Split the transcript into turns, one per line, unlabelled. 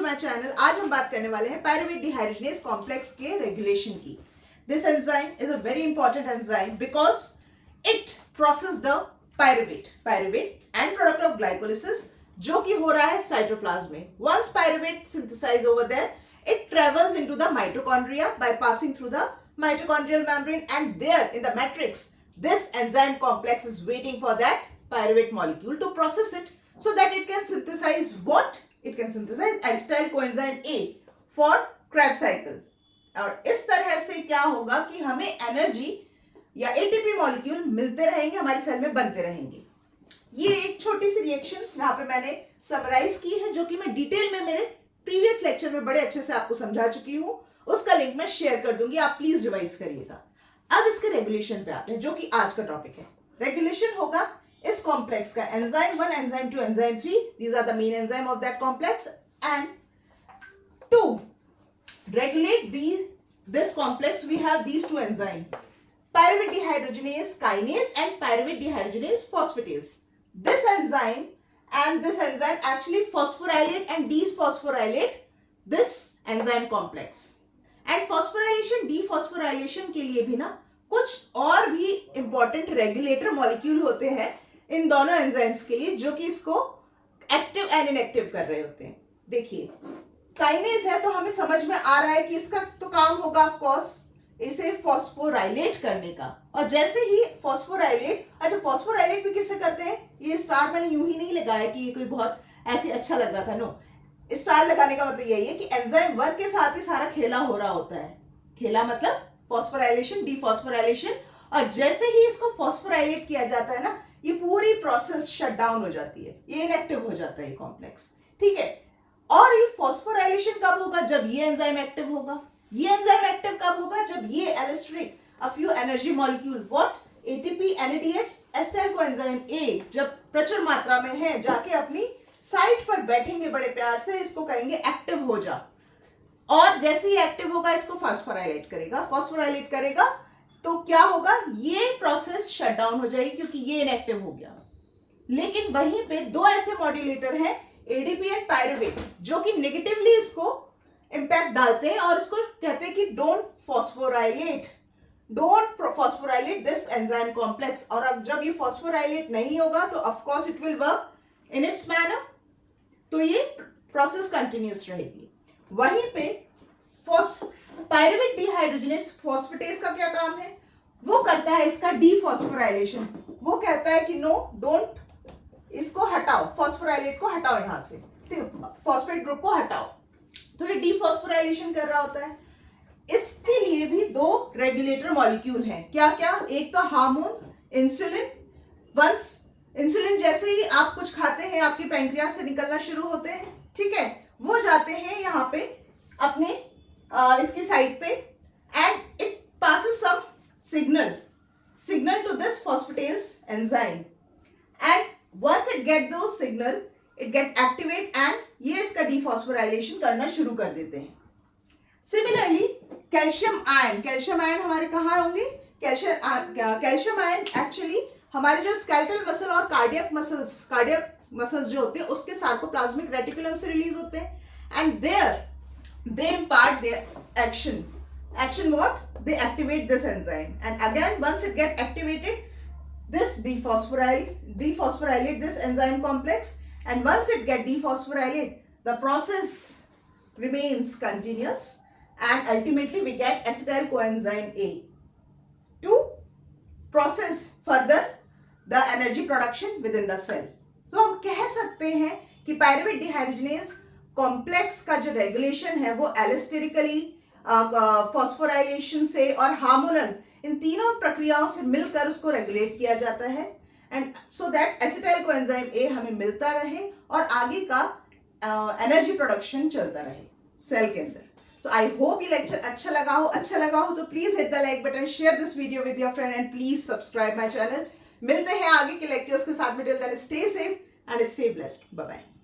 My channel. आज हम बात करने वाले हैं पायरुवेट डिहाइड्रोजनेज कॉम्प्लेक्स के रेगुलेशन की। This enzyme is a very important enzyme because it process the pyruvate end product of glycolysis जो कि हो रहा है साइटोप्लाज्म में। Once pyruvate synthesize over there, it travels into the mitochondria by passing through the mitochondrial membrane, and there in the matrix this enzyme complex is waiting for that pyruvate molecule to process it so that it can synthesize what? It can synthesize acetyl coenzyme A for Krebs cycle। और इस तरह से क्या होगा कि हमें energy या ATP molecule मिलते रहेंगे, हमारे सेल में बनते रहेंगे। ये एक छोटी सी रिएक्शन यहाँ पे मैंने समराइज की है जो कि मैं डिटेल में मेरे प्रीवियस लेक्चर में बड़े अच्छे से आपको समझा चुकी हूं। उसका लिंक मैं शेयर कर दूंगी, आप प्लीज रिवाइज करिएगा। अब इसके रेगुलेशन पे आते हैं जो कि आज का टॉपिक है। रेगुलेशन होगा इस कॉम्प्लेक्स का enzyme 1, enzyme 2, enzyme 3, these are the main enzyme of that complex, and to regulate this complex we have these two enzyme, pyruvate dehydrogenase kinase and pyruvate dehydrogenase phosphatase। This enzyme and this enzyme actually phosphorylate and dephosphorylate this enzyme complex। and phosphorylation dephosphorylation के लिए भी ना कुछ और भी important regulator molecule होते हैं इन दोनों enzymes के लिए जो कि इसको active and inactive कर रहे होते हैं। देखिए काइनेज है तो हमें समझ में आ रहा है कि इसका तो काम होगा ऑफ कोर्स इसे फॉस्फोराइलेट करने का। और जैसे ही फॉस्फोराइलेट, अच्छा फॉस्फोराइलेट भी किससे करते हैं? ये स्टार मैंने यूं ही नहीं लगाया कि ये कोई बहुत ऐसे अच्छा लग रहा था, नो। स्टार लगाने का मतलब यही है कि एंजाइम 1 के साथ ही सारा खेला हो रहा होता है। खेला मतलब फॉस्फोराइलेशन डिफॉस्फोराइलेशन, और जैसे ही इसको फॉस्फोराइलेट किया जाता है ना, ये पूरी प्रोसेस शट डाउन हो जाती है, ये इनएक्टिव हो जाता है ये कॉम्प्लेक्स, ठीक है। और ये फॉस्फोराइलेशन कब होगा? जब ये एंजाइम एक्टिव होगा। ये एंजाइम एक्टिव कब होगा? जब ये allosteric a few energy molecule what ATP NADH acetyl coenzyme A जब प्रचुर मात्रा में है जाके अपनी साइट पर बैठेंगे बड़े प्यार से, इसको कहेंगे एक्टिव हो जा। और जैसे ही एक्टिव होगा इसको फॉस्फोराइलेट करेगा तो क्या होगा? ये प्रोसेस शट डाउन हो जाएगी क्योंकि ये इनएक्टिव हो गया। लेकिन वहीं पे दो ऐसे मॉड्यूलेटर हैं एडीपी एंड पायरुवेट जो कि नेगेटिवली इसको इंपैक्ट डालते हैं और इसको कहते हैं कि don't phosphorylate this enzyme complex. और अब जब ये फॉस्फोराइलेट नहीं होगा तो of course it will work in its manner, तो ये प्रोसेस कंटिन्यूस रहेगी। वहीं पे पायरुवेट डिहाइड्रोजनेज फॉस्फेटेज का क्या काम है? वो करता है इसका डीफॉस्फोराइलेशन। वो कहता है कि नो डोंट, इसको हटाओ, फॉस्फोराइलेट को हटाओ यहां से, फॉस्फेट ग्रुप को हटाओ। तो ये डीफॉस्फोराइलेशन कर रहा होता है। इसके लिए भी दो रेगुलेटर मॉलिक्यूल हैं। क्या क्या? एक तो हार्मोन इंसुलिन। वंस इंसुलिन जैसे ही आप कुछ खाते हैं आपके पैंक्रियास से निकलना शुरू होते हैं, ठीक है, वो जाते हैं यहाँ पे अपने इसकी साइड पे, and it passes some signal to this phosphatase enzyme, and once it get those signal it get activate and ये इसका डिफॉस्फोराइलेशन करना शुरू कर देते हैं। सिमिलरली कैल्शियम आयन हमारे कहाँ होंगे? कैल्शियम आयन एक्चुअली हमारे जो स्केलेटल मसल और कार्डियक मसल्स जो होते हैं उसके सार्कोप्लाज्मिक रेटिकुलम से रिलीज होते हैं, and there they impart their action what? They activate this enzyme, and again once it get activated this dephosphorylate this enzyme complex, and once it get dephosphorylate the process remains continuous and ultimately we get acetyl coenzyme A to process further the energy production within the cell। तो हम कह सकते हैं कि pyruvate dehydrogenase complex का जो regulation है वो एलिस्टेरिकली, फॉस्फोराइलेशन से और हार्मोनल, इन तीनों प्रक्रियाओं से मिलकर उसको रेगुलेट किया जाता है, and so that acetyl coenzyme ए हमें मिलता रहे और आगे का एनर्जी प्रोडक्शन चलता रहे सेल के अंदर। सो आई होप ये लेक्चर अच्छा लगा हो तो please hit the like button, share this video with your friend and please subscribe my channel. मिलते हैं आगे के लेक्चर्स के साथ में। Till then stay safe and stay blessed. Bye bye.